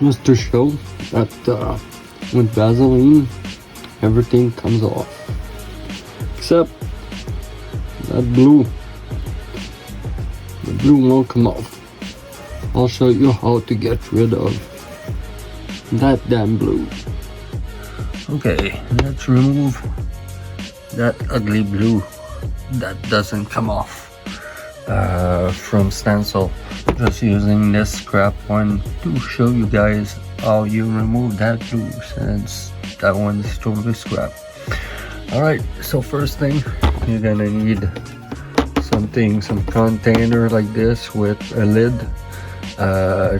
just to show that with Vaseline everything comes off except that blue. The blue won't come off. I'll show you how to get rid of that damn blue. Okay, let's remove that ugly blue that doesn't come off from Stencil. Just using this scrap one to show you guys how you remove that blue, since that one's totally scrap. Alright, so first thing, you're gonna need some container like this with a lid,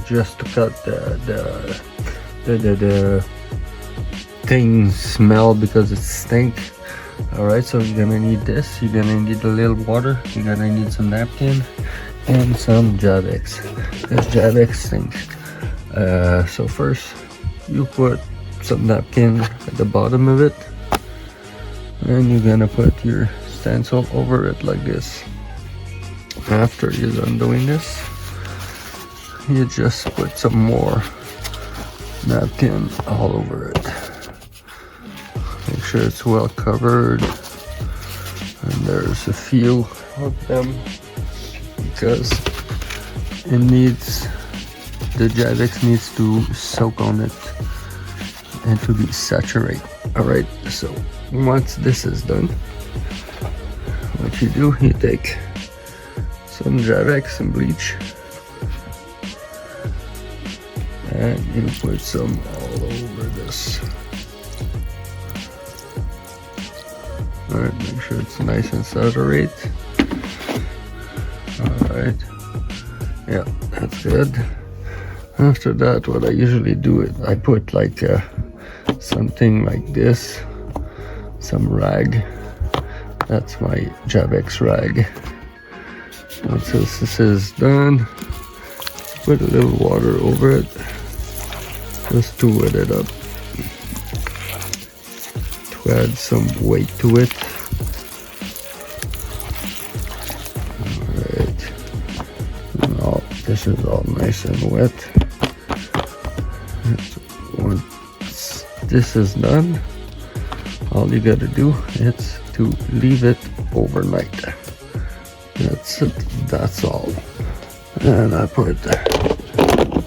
just to cut the thing smell because it stink. Alright, so you're gonna need this, you're gonna need a little water, you're gonna need some napkin and some Javex. This Javex stinks. So first you put some napkin at the bottom of it, and you're gonna put your stencil over it like this. After you're done doing this, you just put some more napkin all over it. Make sure it's well covered, and there's a few of them because it needs, the Javex needs to soak on it and to be saturated. Alright, so once this is done, what you do, you take some Javex and bleach and you put some all over this. Alright, make sure it's nice and saturated. Alright, yeah, that's good. After that, what I usually do is I put like something like this, some rag. That's my Javex rag. Once this is done, put a little water over it just to wet it up, to add some weight to it. Alright, now this is all nice and wet. Once this is done, all you gotta do is to leave it overnight. That's it, that's all. And I put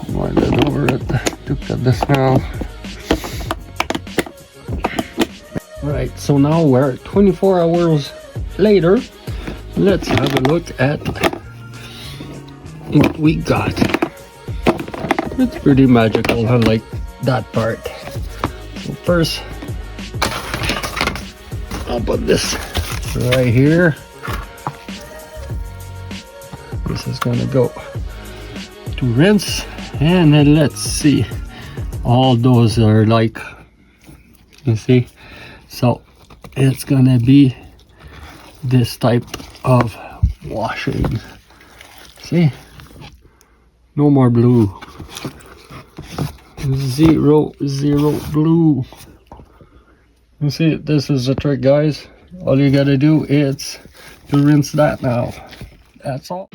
my lid over it to cut the smell. Right, so now we're 24 hours later. Let's have a look at what we got. It's pretty magical, I like that part. So first, I'll put this right here. This is gonna go to rinse, and then let's see. All those are like, you see, so it's gonna be this type of washing. See, no more blue. Zero blue. You see, this is the trick, guys. All you gotta do is to rinse that now. That's all.